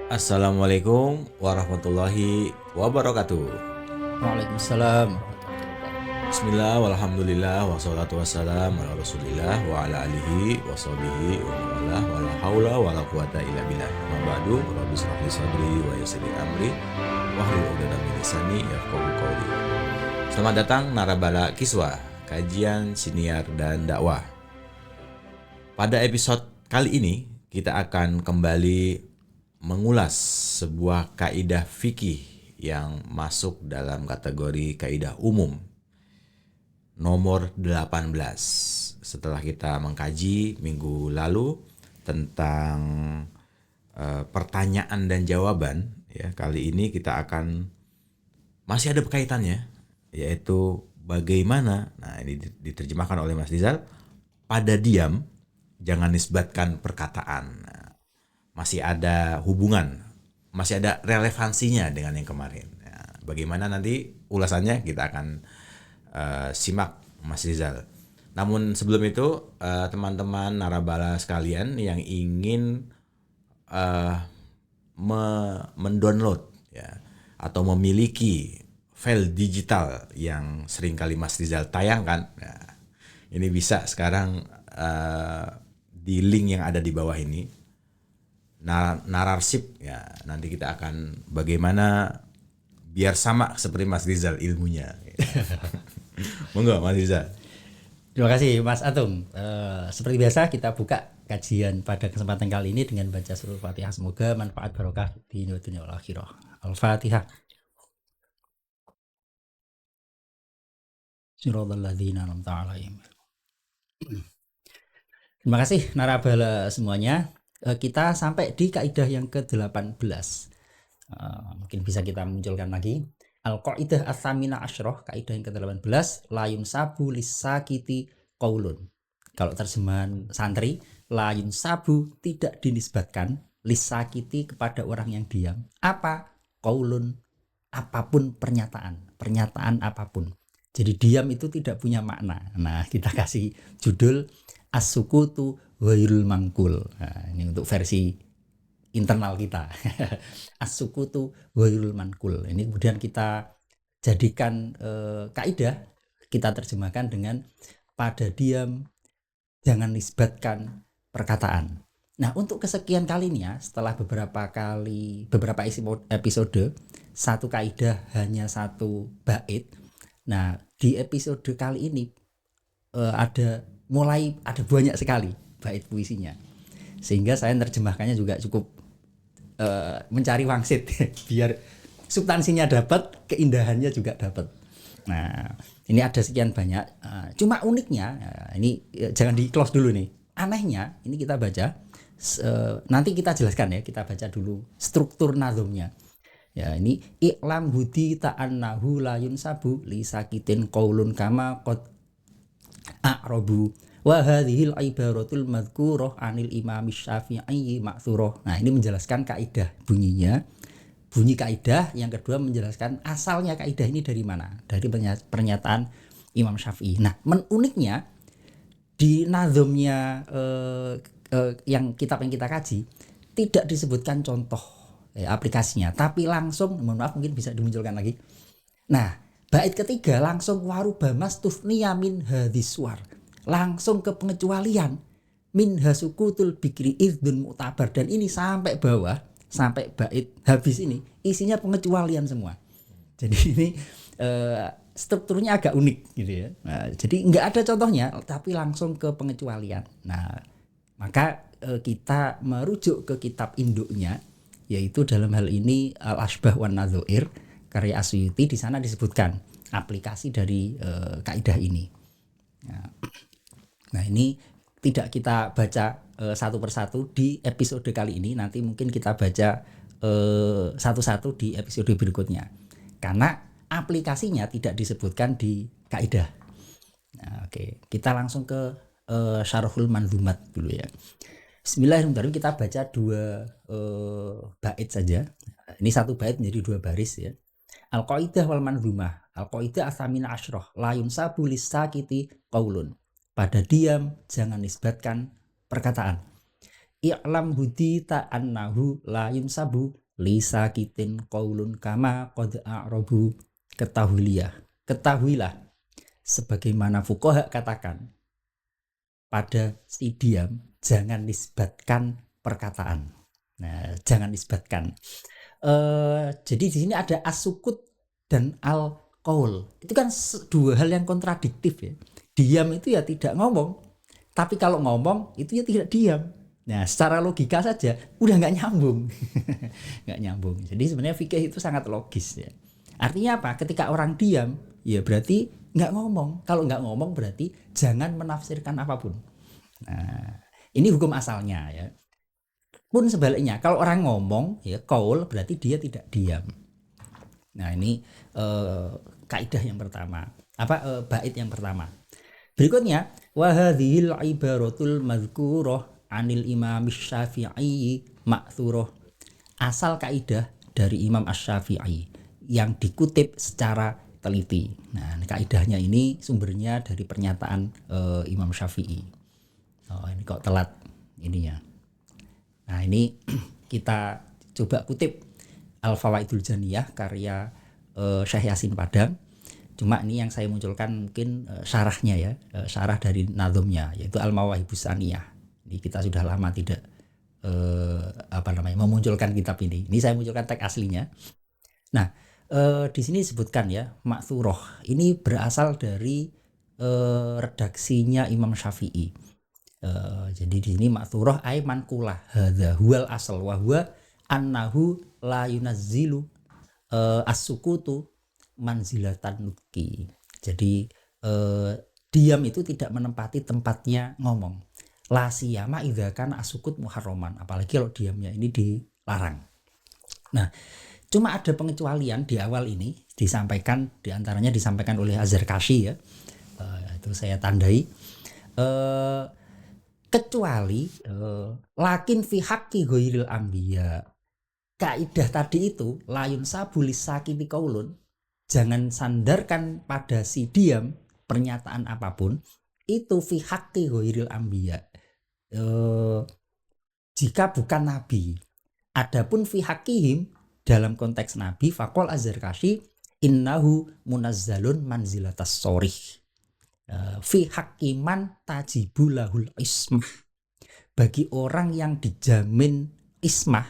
Assalamualaikum warahmatullahi wabarakatuh. Waalaikumsalam warahmatullahi wabarakatuh. Bismillah, walhamdulillah, wassalatu wassalam ala rasulillah wa ala alihi wa sahbihi wa mawalah wa la hawla wa la quwata illa billah. Mabadu, rabbi shrah li sadri wa yassir li amri wahlul 'uqdatam min lisani yafqahu qawli. Selamat datang Narabala Kiswah, kajian siniar dan dakwah. Pada episode kali ini kita akan kembali mengulas sebuah kaidah fikih yang masuk dalam kategori kaidah umum nomor 18. Setelah kita mengkaji minggu lalu tentang pertanyaan dan jawaban, ya, kali ini kita akan masih ada kaitannya, yaitu bagaimana, nah ini diterjemahkan oleh Mas Rizal, pada diam jangan nisbatkan perkataan. Nah, masih ada hubungan, masih ada relevansinya dengan yang kemarin. Ya, bagaimana nanti ulasannya kita akan simak Mas Rizal. Namun sebelum itu teman-teman Narabala sekalian yang ingin mendownload, ya, atau memiliki file digital yang seringkali Mas Rizal tayangkan, ya, ini bisa sekarang di link yang ada di bawah ini. Nararsip, ya, nanti kita akan bagaimana biar sama seperti Mas Rizal ilmunya. Monggo Mas Rizal. Terima kasih Mas Atung. Seperti biasa kita buka kajian pada kesempatan kali ini dengan baca surah Fatihah. Semoga manfaat barokah di dunia wal akhirah. Al-Fatihah. Siratal ladzina an'amta 'alaihim. Terima kasih Narabala semuanya. Kita sampai di kaidah yang ke-18. Mungkin bisa kita munculkan lagi. Al-Qaidah Ats-Tsamina Asyroh, kaidah yang ke-18, layun sabu lisakiti qaulun. Kalau terjemahan santri, layun sabu tidak dinisbatkan lisakiti kepada orang yang diam. Apa? Qaulun, apapun pernyataan apapun. Jadi diam itu tidak punya makna. Nah, kita kasih judul As-sukutu ghairul mangkul. Nah, ini untuk versi internal kita. As-sukutu ghairul mangkul. Ini kemudian kita jadikan kaidah, kita terjemahkan dengan pada diam jangan nisbatkan perkataan. Nah, untuk kesekian kalinya setelah beberapa episode satu kaidah hanya satu bait. Nah, di episode kali ini ada banyak sekali bait puisinya, sehingga saya menerjemahkannya juga cukup mencari wangsit biar substansinya dapat, keindahannya juga dapat. Nah, ini ada sekian banyak. Cuma uniknya, ini jangan di close dulu nih. Anehnya, ini kita baca, nanti kita jelaskan ya. Kita baca dulu struktur nazomnya. Ya, ini iklam hudi ta'annahu layun sabu li sakitin qaulun kama qad a'rabu wa hadhil ibaratul madhkurah anil imam Syafi'i ma'thurah. Nah, ini menjelaskan kaidah bunyinya. Bunyi kaidah, yang kedua menjelaskan asalnya kaidah ini dari mana? Dari pernyataan Imam Syafi'i. Nah, uniknya di nazomnya yang kitab yang kita kaji tidak disebutkan contoh aplikasinya, tapi langsung, mohon maaf mungkin bisa dimunculkan lagi. Nah, bait ketiga langsung waruba mastufniya min hadiswar, langsung ke pengecualian min hasukutul bikri idzun mu'tabar, dan ini sampai bawah, sampai bait habis ini isinya pengecualian semua. Jadi ini strukturnya agak unik gitu ya. Nah, jadi nggak ada contohnya tapi langsung ke pengecualian. Nah, maka kita merujuk ke kitab induknya, yaitu dalam hal ini Al-Asbah wan Nadzair karya Asyuti. Di sana disebutkan aplikasi dari kaidah ini. Nah, ini tidak kita baca satu persatu di episode kali ini. Nanti mungkin kita baca satu-satu di episode berikutnya, karena aplikasinya tidak disebutkan di kaidah. Nah, oke, kita langsung ke Syarhul Manzumat dulu ya. Bismillahirrahmanirrahim. Kita baca dua bait saja. Ini satu bait menjadi dua baris ya. Al-Qaidah wal Manzumah. Al-Qaidah Ats-Tsamina Asyroh layun sabu lisakiti qaulun. Pada diam jangan nisbatkan perkataan. i'lam hudita annahu la yunsabu lisa kitin qaulun kama qad a'rabu. Ketahuilah sebagaimana fuqaha katakan, pada si diam jangan nisbatkan perkataan. Nah, jangan nisbatkan. Jadi di sini ada as-sukut dan al-qaul. Itu kan dua hal yang kontradiktif ya. Diam itu ya tidak ngomong, tapi kalau ngomong itu ya tidak diam. Nah, secara logika saja udah nggak nyambung. Nggak nyambung. Jadi sebenarnya fikih itu sangat logis ya. Artinya apa? Ketika orang diam, ya berarti nggak ngomong. Kalau nggak ngomong berarti jangan menafsirkan apapun. Nah, ini hukum asalnya ya. Pun sebaliknya, kalau orang ngomong ya qaul berarti dia tidak diam. Nah, ini kaidah yang pertama. Bait yang pertama. Berikutnya, wa hadhil ibaratul madhkurah anil Imam Syafi'i ma'thurah. Asal kaidah dari Imam Asy-Syafi'i yang dikutip secara teliti. Nah, kaidahnya ini sumbernya dari pernyataan Imam Syafi'i. Oh, ini kok telat ininya. Nah, ini kita coba kutip Al-Fawaidul Janiyah karya Syekh Yasin Padang. Cuma ini yang saya munculkan mungkin syarahnya ya, syarah dari nazmnya yaitu Al-Mawahibus Saniyah. Ini kita sudah lama tidak memunculkan kitab ini. Ini saya munculkan teks aslinya. Nah, di sini disebutkan ya, ma'thurah ini berasal dari redaksinya Imam Syafi'i. Jadi di sini ma'thurah ay manqulah hadza huwal asal wa huwa annahu la yunazzilu as-sukutu manzilatan nutqi. Jadi diam itu tidak menempati tempatnya ngomong. La siyama idza kana as-sukut muharraman, apalagi kalau diamnya ini dilarang. Nah, cuma ada pengecualian di awal ini disampaikan, diantaranya disampaikan oleh Az-Zarkashi ya, itu saya tandai, kecuali lakin fi haqqi ghairil anbiya. Kaidah tadi itu layun sabulis sakiti qaulun, jangan sandarkan pada si diam pernyataan apapun, itu fi haqqi ghairil anbiya, jika bukan nabi. Adapun fi haqqihim dalam konteks nabi, faqol Az-Zarkashi innahu munazzalun manzilatas sorih fi haqqiman tajibulahul ismah. Bagi orang yang dijamin ismah,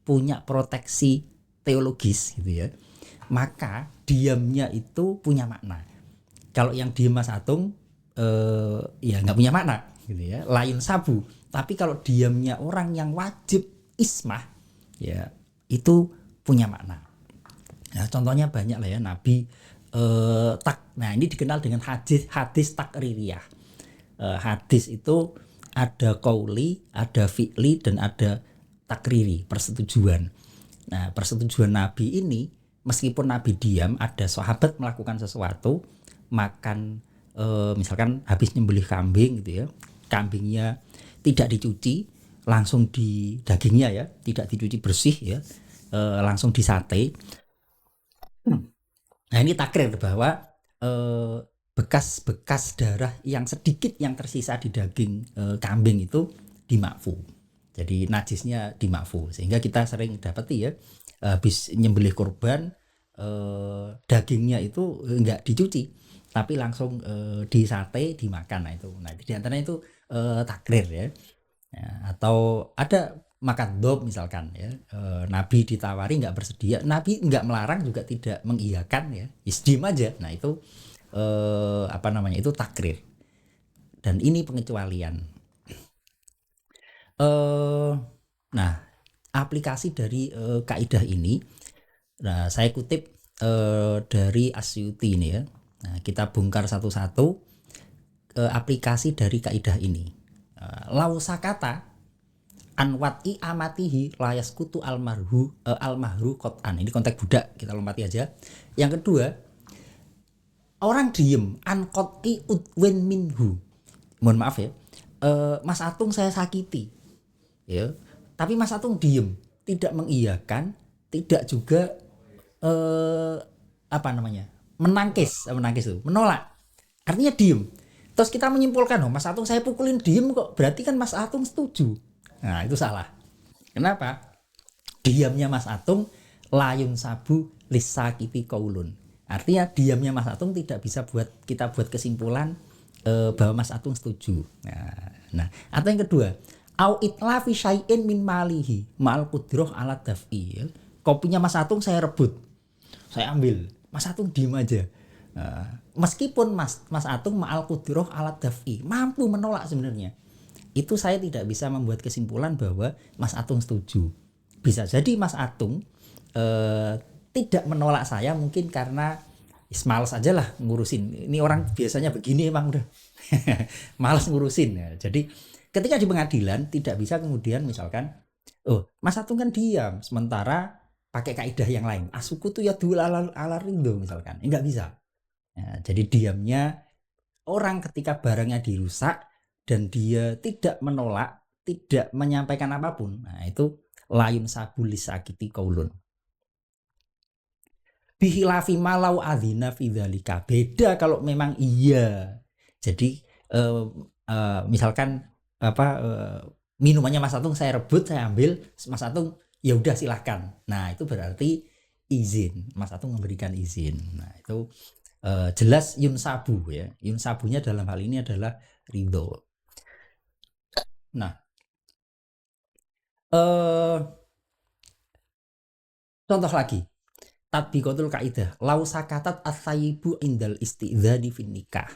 punya proteksi teologis gitu ya, maka diamnya itu punya makna. Kalau yang diam Mas Atung ya nggak punya makna gitu ya, lain sabu. Tapi kalau diamnya orang yang wajib ismah ya itu punya makna. Nah, contohnya banyak lah ya, Nabi nah ini dikenal dengan hadis takririyah. Hadis itu ada qauli, ada fi'li, dan ada takriri, persetujuan. Nah, persetujuan Nabi ini meskipun Nabi diam, ada sahabat melakukan sesuatu, makan misalkan habis nyembelih kambing gitu ya, kambingnya tidak dicuci, langsung di dagingnya ya, tidak dicuci bersih ya, langsung disate. Nah, ini takrir bahwa bekas-bekas darah yang sedikit yang tersisa di daging kambing itu dimakfu. Jadi najisnya dimakfu, sehingga kita sering dapati ya, habis nyembelih kurban dagingnya itu enggak dicuci, tapi langsung disate, dimakan. Nah itu di antaranya itu takrir ya. Atau ada makan dob misalkan ya, Nabi ditawari nggak bersedia, Nabi nggak melarang juga tidak mengiyakan ya, diem aja. Nah itu itu takrir, dan ini pengecualian. Nah, aplikasi dari kaidah ini, nah saya kutip dari Asyuti ini ya. Nah, kita bongkar satu-satu aplikasi dari kaidah ini. Lausakata anwati amatihi layas kutu almahru qot'an. Ini konteks budak, kita lompati aja. Yang kedua, orang diem an qot'i udwin minhu. Mohon maaf ya, Mas Atung saya sakiti ya, tapi Mas Atung diem, tidak mengiyakan, tidak juga menangkis itu, menolak, artinya diem. Terus kita menyimpulkan, Mas Atung saya pukulin diem kok, berarti kan Mas Atung setuju. Nah, itu salah. Kenapa? Diamnya Mas Atung layun sabu lisakiti kaulun. Artinya diamnya Mas Atung tidak bisa kita buat kesimpulan bahwa Mas Atung setuju. Nah, atau yang kedua, au itlafi syai'in min malihi ma'al qudrah ala daf'il. Kopinya Mas Atung saya rebut. Saya ambil. Mas Atung diem aja. Meskipun Mas Atung ma'al qudrah ala daf'i mampu menolak sebenarnya. Itu saya tidak bisa membuat kesimpulan bahwa Mas Atung setuju. Bisa jadi Mas Atung tidak menolak saya mungkin karena males aja lah ngurusin. Ini orang biasanya begini emang udah males ngurusin. Ya. Jadi ketika di pengadilan tidak bisa kemudian misalkan, oh Mas Atung kan diam sementara pakai kaidah yang lain. Asuku tuh ya dul ala rindo misalkan. Enggak bisa. Ya, jadi diamnya orang ketika barangnya dirusak dan dia tidak menolak, tidak menyampaikan apapun. Nah, itu layun sabulis sakiti kaulun. Bihilafi malau adzina fi dzalika. Beda kalau memang iya. Jadi misalkan minumannya Mas Atung saya rebut, saya ambil, Mas Atung ya udah silahkan. Nah, itu berarti izin. Mas Atung memberikan izin. Nah, itu jelas yunsabu ya. Yunsabunya dalam hal ini adalah ridho. Nah, contoh lagi. Tatbiqatul kaidah. Lau sakatat as-sayyibu indal isti'dzani fin nikah.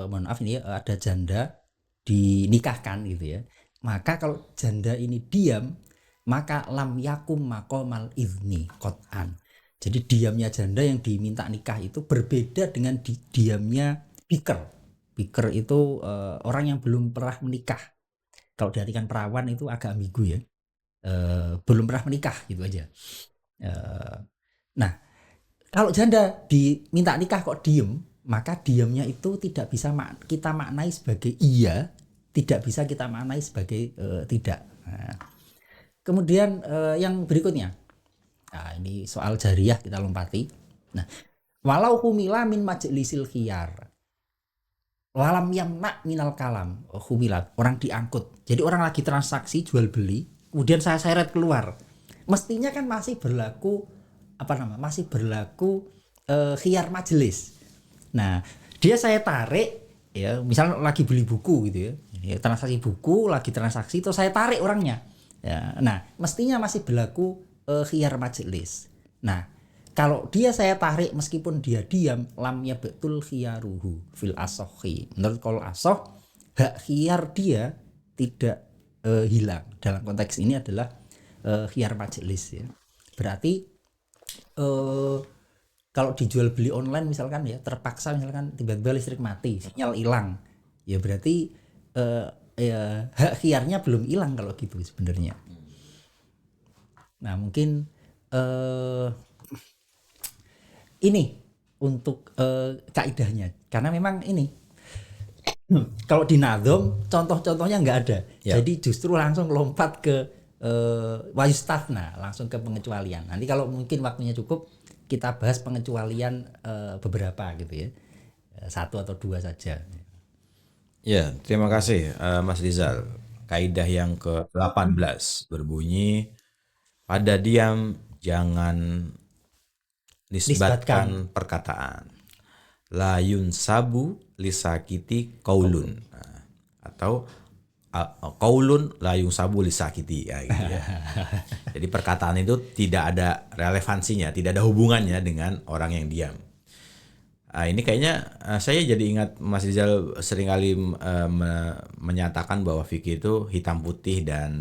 Mohon maaf ini ada janda dinikahkan gitu ya. Maka kalau janda ini diam, maka lam yakum maqamal izni qat'an. Jadi diamnya janda yang diminta nikah itu berbeda dengan diamnya bikr. Bikr itu orang yang belum pernah menikah. Kalau diartikan perawan itu agak ambigu ya. Belum pernah menikah gitu aja. Nah, kalau janda diminta nikah kok diem, maka diamnya itu tidak bisa kita maknai sebagai iya, tidak bisa kita maknai sebagai tidak. Nah, kemudian yang berikutnya. Nah, ini soal jariyah kita lompati. Nah, walau humila min majlisil khiyar. Walam yamna minal kalam. Humila, orang diangkut. Jadi orang lagi transaksi jual beli, kemudian saya seret keluar. Mestinya kan masih berlaku masih berlaku khiyar majelis. Nah, dia saya tarik ya, misalnya lagi beli buku gitu ya. Transaksi buku, lagi transaksi terus saya tarik orangnya. Ya, nah, mestinya masih berlaku khiyar majelis. Nah, kalau dia saya tarik meskipun dia diam, lam ya betul khiyaruhu fil asohi. Menurut kalau asoh, hak khiyar dia tidak hilang. Dalam konteks ini adalah khiyar majelis ya. Berarti kalau dijual beli online misalkan ya, terpaksa misalkan tiba-tiba listrik mati, sinyal hilang. Ya berarti hak khiyarnya belum hilang kalau gitu sebenarnya. Nah, mungkin ini untuk kaidahnya, karena memang ini kalau di Nadhom contoh-contohnya nggak ada, jadi justru langsung lompat ke wayustafna, langsung ke pengecualian. Nanti kalau mungkin waktunya cukup kita bahas pengecualian beberapa gitu ya, 1 atau 2 saja. Ya, terima kasih Mas Rizal. Kaidah yang ke-18 berbunyi, pada diam jangan nisbatkan perkataan. La yunsabu lisakiti qaulun. Atau qaulun la yunsabu lisakiti ya, gitu ya. Jadi perkataan itu tidak ada relevansinya, tidak ada hubungannya dengan orang yang diam. Ini kayaknya saya jadi ingat Mas Rizal seringkali menyatakan bahwa fikih itu hitam putih dan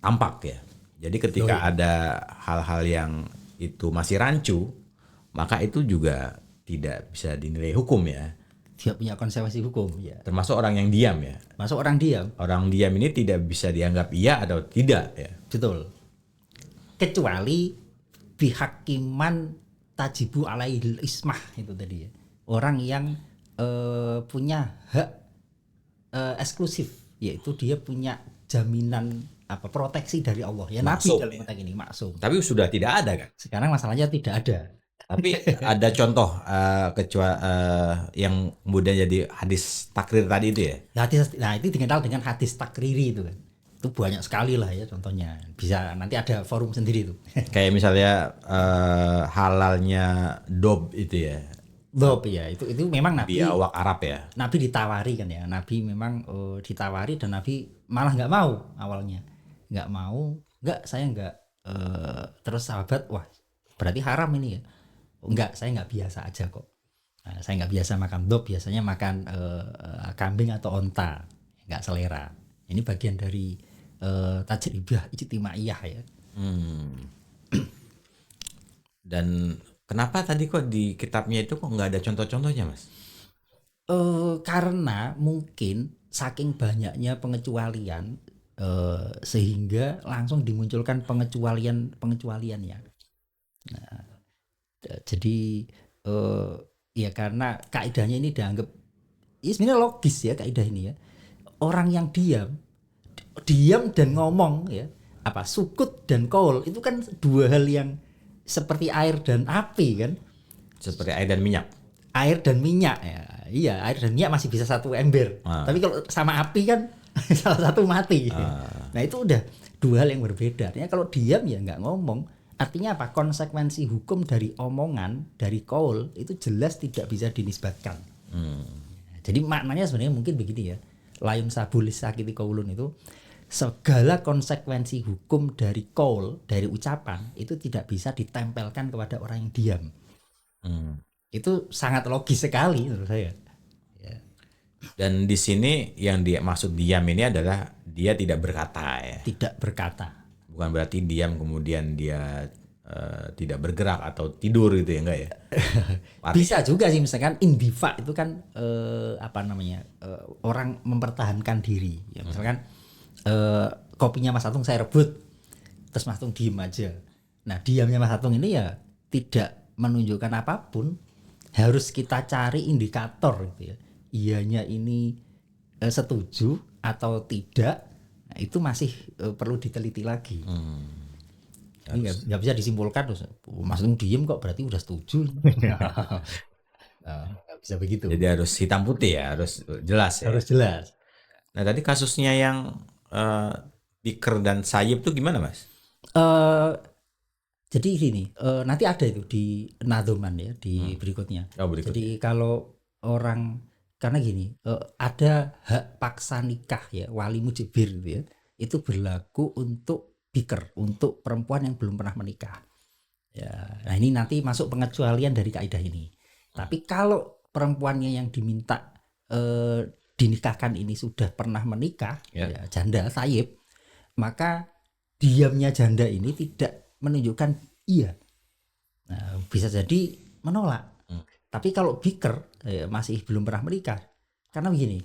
tampak ya. Jadi ketika ada hal-hal yang itu masih rancu, maka itu juga tidak bisa dinilai hukum ya. Tidak punya konsekuensi hukum ya. Termasuk orang yang diam ya. Masuk orang diam. Orang diam ini tidak bisa dianggap iya atau tidak ya. Betul. Kecuali bihakiman tajibu alaihil ismah itu tadi ya. Orang yang punya hak eksklusif, yaitu dia punya jaminan proteksi dari Allah ya, maksum. Nabi dalam konteks ini maksum. Tapi sudah tidak ada kan? Sekarang masalahnya tidak ada. Tapi ada contoh yang kemudian jadi hadis takrir tadi itu ya? Nah, itu dikenal dengan hadis takriri itu kan. Itu banyak sekali lah ya contohnya. Bisa nanti ada forum sendiri itu. Kayak misalnya halalnya dob itu ya. Dob ya, itu memang Nabi Biawak Arab ya. Nabi ditawari kan ya. Nabi memang ditawari dan Nabi malah nggak mau awalnya. Nggak mau, saya nggak terus sahabat, wah berarti haram ini ya. Enggak, saya nggak biasa aja kok. Nah, saya nggak biasa makan dob, biasanya makan kambing atau onta, nggak selera. Ini bagian dari tajribah ijtimaiyah ya. Dan kenapa tadi kok di kitabnya itu kok nggak ada contoh-contohnya, Mas? Karena mungkin saking banyaknya pengecualian sehingga langsung dimunculkan pengecualiannya. Nah, jadi ya karena kaidahnya ini dianggap ya sebenarnya logis ya kaidah ini ya. Orang yang diam dan ngomong ya, apa sukut dan qaul itu kan dua hal yang seperti air dan api kan. Seperti air dan minyak. Air dan minyak ya. Iya, air dan minyak masih bisa satu ember. Tapi kalau sama api kan salah satu mati. Nah, itu udah dua hal yang berbeda. Artinya kalau diam ya nggak ngomong. Artinya apa? Konsekuensi hukum dari omongan, dari qaul itu jelas tidak bisa dinisbatkan. Jadi maknanya sebenarnya mungkin begini ya. Layum sabulis sakiti qaulun itu segala konsekuensi hukum dari qaul, dari ucapan itu tidak bisa ditempelkan kepada orang yang diam. Itu sangat logis sekali menurut saya. Ya. Dan di sini yang dia maksud diam ini adalah dia tidak berkata ya. Tidak berkata. Bukan berarti diam kemudian dia tidak bergerak atau tidur gitu ya, enggak ya? Bisa juga sih, misalkan indifa itu kan orang mempertahankan diri ya, misalkan kopinya Mas Atung saya rebut terus Mas Atung diem aja. Nah, diamnya Mas Atung ini ya tidak menunjukkan apapun, harus kita cari indikator gitu ya. Iyanya ini setuju atau tidak. Nah, itu masih perlu diteliti lagi. Nggak bisa disimpulkan terus Mas Tung diem kok berarti udah setuju. Nggak bisa begitu. Jadi harus hitam putih ya, harus jelas ya. Harus jelas. Nah, tadi kasusnya yang Bikr dan Sayyib itu gimana, Mas? Jadi ini nanti ada itu di Nadhoman ya, di berikutnya. Berikutnya. Jadi kalau orang, karena gini, ada hak paksa nikah ya, wali mujibir gitu ya, itu berlaku untuk bikr, untuk perempuan yang belum pernah menikah. Ya, nah ini nanti masuk pengecualian dari kaidah ini. Tapi kalau perempuannya yang diminta dinikahkan ini sudah pernah menikah, ya, janda thayyib, maka diamnya janda ini tidak menunjukkan iya. Nah, bisa jadi menolak. Tapi kalau bikr masih belum pernah menikah, karena begini,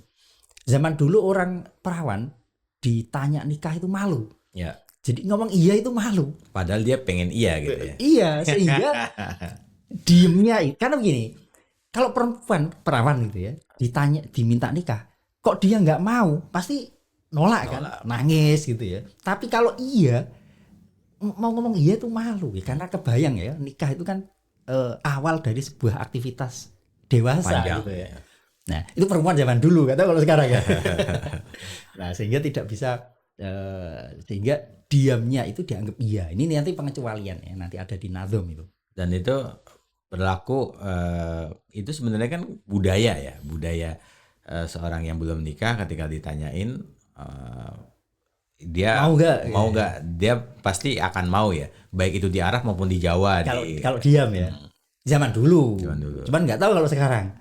zaman dulu orang perawan ditanya nikah itu malu. Ya. Jadi ngomong iya itu malu. Padahal dia pengen iya gitu ya. Iya, sehingga diemnya, karena begini, kalau perempuan perawan gitu ya, diminta nikah, kok dia nggak mau, pasti nolak kan, nangis gitu ya. Tapi kalau iya, mau ngomong iya itu malu ya, karena kebayang ya, nikah itu kan awal dari sebuah aktivitas dewasa gitu ya. Nah, itu perempuan zaman dulu, kata kalau sekarang ya. Nah, sehingga tidak bisa sehingga diamnya itu dianggap iya. Ini nanti pengecualian ya, nanti ada di Nadhom itu. Dan itu berlaku itu sebenarnya kan budaya seorang yang belum nikah ketika ditanyain dia mau nggak, dia pasti akan mau ya, baik itu di Arab maupun di Jawa. Kalau diam ya, zaman dulu. Cuman nggak tahu kalau sekarang.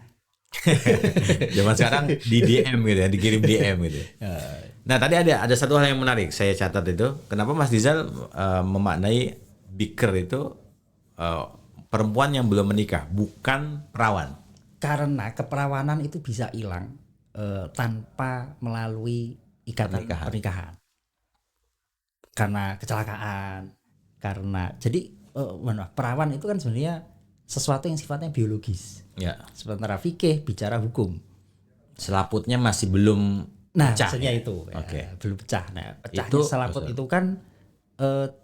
Zaman sekarang di DM gitu ya, dikirim DM gitu. Nah, tadi ada satu hal yang menarik saya catat itu, kenapa Mas Dizal memaknai bikr itu perempuan yang belum menikah, bukan perawan. Karena keperawanan itu bisa hilang tanpa melalui ikatan pernikahan. Karena kecelakaan, jadi perawan itu kan sebenarnya sesuatu yang sifatnya biologis. Ya. Sementara fikih bicara hukum. Selaputnya masih belum pecah. Maksudnya itu. Ya, belum pecah. Nah, pecahnya selaput itu kan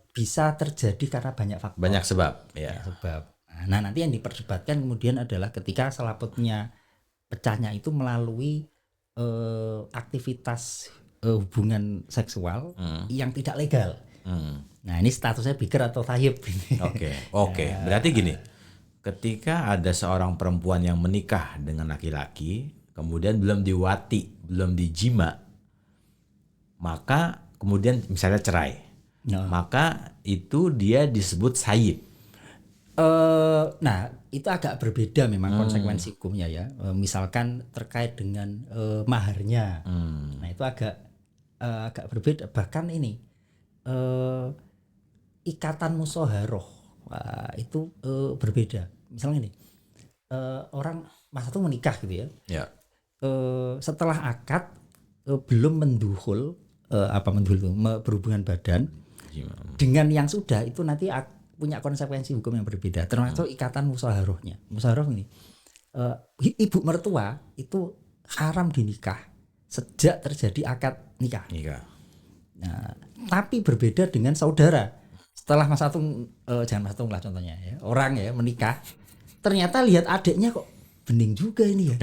bisa terjadi karena banyak faktor. Banyak sebab. Ya. Banyak sebab. Nah, nanti yang diperdebatkan kemudian adalah ketika selaputnya pecahnya itu melalui aktivitas hubungan seksual yang tidak legal. Nah, ini statusnya bikir atau thayyib ini. Oke. Berarti gini, ketika ada seorang perempuan yang menikah dengan laki-laki, kemudian belum diwati, belum dijima, maka kemudian misalnya cerai, maka itu dia disebut sayyib. Nah, itu agak berbeda memang konsekuensi hukumnya ya. Misalkan terkait dengan maharnya, nah itu agak berbeda. Bahkan ini ikatan musyawarah itu berbeda. Misalnya ini orang masa itu menikah gitu ya. Ya. Setelah akad belum menduhul berhubungan badan dengan yang sudah itu nanti punya konsekuensi hukum yang berbeda, termasuk ikatan musyawarahnya. Musyawarah ini ibu mertua itu haram dinikah sejak terjadi akad nikah. Nah, tapi berbeda dengan saudara. Setelah Mas Atung, jangan Mas Atung lah contohnya ya, orang ya menikah, ternyata lihat adiknya kok bening juga ini ya.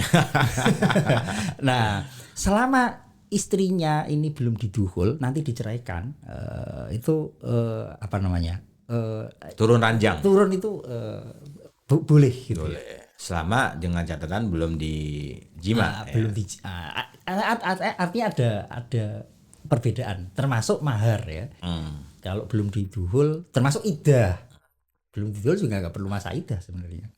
Nah, selama istrinya ini belum diduhul, nanti diceraikan, itu turun ranjang. Turun itu boleh gitu. Boleh. Ya. Selama dengan catatan belum dijima. Belum artinya ada perbedaan, termasuk mahar ya. Kalau belum diduhul, termasuk iddah. Belum diduhul juga nggak perlu masa iddah sebenarnya.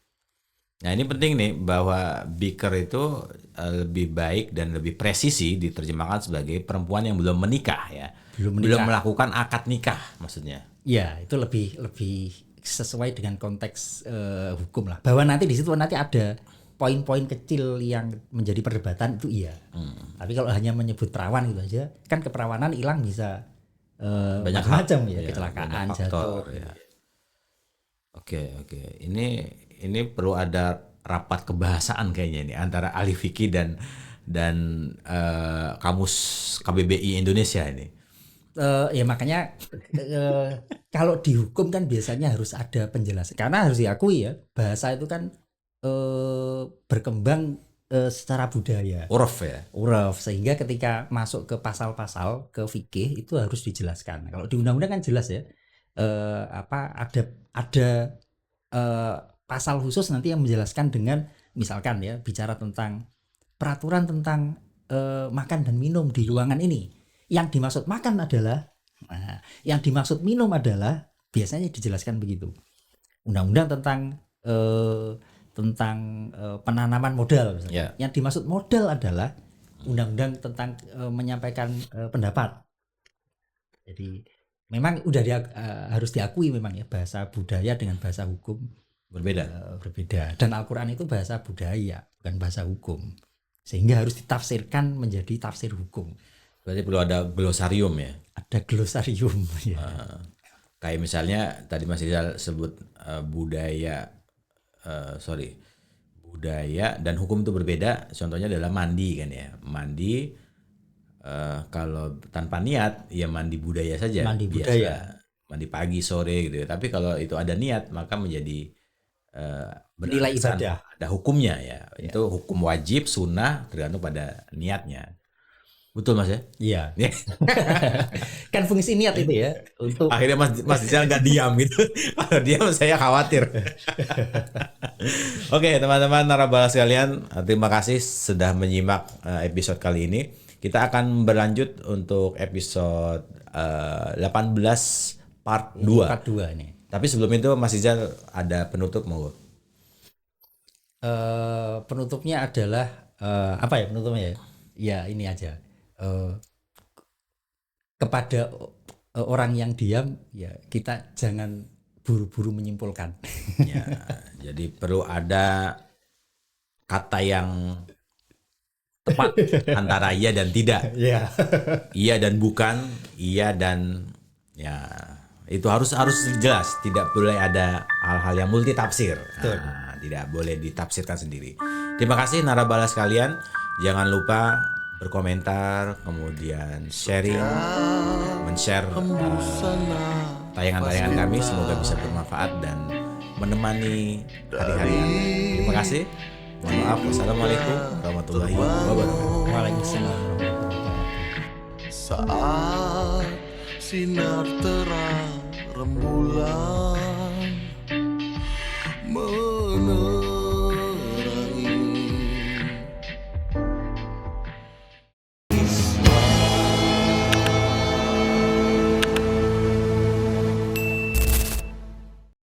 Nah ini penting nih bahwa bikir itu lebih baik dan lebih presisi diterjemahkan sebagai perempuan yang belum menikah ya. Belum melakukan akad nikah maksudnya. Ya, itu lebih sesuai dengan konteks hukum lah. Bahwa nanti di situ nanti ada poin-poin kecil yang menjadi perdebatan itu iya. Tapi kalau hanya menyebut perawan gitu aja, kan keperawanan hilang bisa banyak macam ya, kecelakaan, jatuh. Ya. Oke. Ini perlu ada rapat kebahasaan kayaknya ini antara ahli fikih dan kamus KBBI Indonesia ini. Ya makanya kalau dihukum kan biasanya harus ada penjelasan, karena harus diakui ya bahasa itu kan berkembang secara budaya, uruf, sehingga ketika masuk ke pasal-pasal ke fikih itu harus dijelaskan. Kalau di undang-undang kan jelas ya, ada pasal khusus nanti yang menjelaskan dengan misalkan ya bicara tentang peraturan tentang makan dan minum di ruangan ini. Yang dimaksud makan adalah, yang dimaksud minum adalah biasanya dijelaskan begitu. Undang-undang tentang penanaman modal misalnya. Yang dimaksud modal adalah undang-undang tentang menyampaikan pendapat. Jadi memang harus diakui memang ya bahasa budaya dengan bahasa hukum berbeda. Dan Al-Qur'an itu bahasa budaya, bukan bahasa hukum. Sehingga harus ditafsirkan menjadi tafsir hukum. Berarti perlu ada glosarium ya? Ada glosarium ya. Kayak misalnya tadi Mas Rizal sebut budaya dan hukum itu berbeda. Contohnya adalah mandi kan ya. Mandi kalau tanpa niat ya mandi budaya saja. Mandi biasa. Budaya. Mandi pagi sore gitu ya. Tapi kalau itu ada niat maka menjadi nilai ibadah. Ada hukumnya ya. Itu hukum wajib, sunnah tergantung pada niatnya. Betul Mas ya? Iya. Kan fungsi niat itu ya untuk akhirnya Mas Rizal nggak diam gitu. Kalau diam saya khawatir. Oke teman-teman narabala sekalian, terima kasih sudah menyimak episode kali ini. Kita akan berlanjut untuk episode 18 part 2. Part 2 ini. Tapi sebelum itu Mas Rizal ada penutup monggo. Penutupnya adalah apa ya penutupnya ya? Ya ini aja. Kepada orang yang diam ya kita jangan buru-buru menyimpulkan. Ya, jadi perlu ada kata yang tepat antara iya dan tidak. Ya. Iya dan bukan, iya dan ya itu harus jelas, tidak boleh ada hal-hal yang multi tafsir. Tidak boleh ditafsirkan sendiri. Terima kasih narabala sekalian, jangan lupa berkomentar, kemudian sharing, men-share tayangan-tayangan kami, semoga bisa bermanfaat dan menemani hari-hari Anda. Terima kasih. Mohon maaf. Wassalamualaikum warahmatullahi wabarakatuh. Waalaikumsalam warahmatullahi wabarakatuh. Saat sinar terang rembulan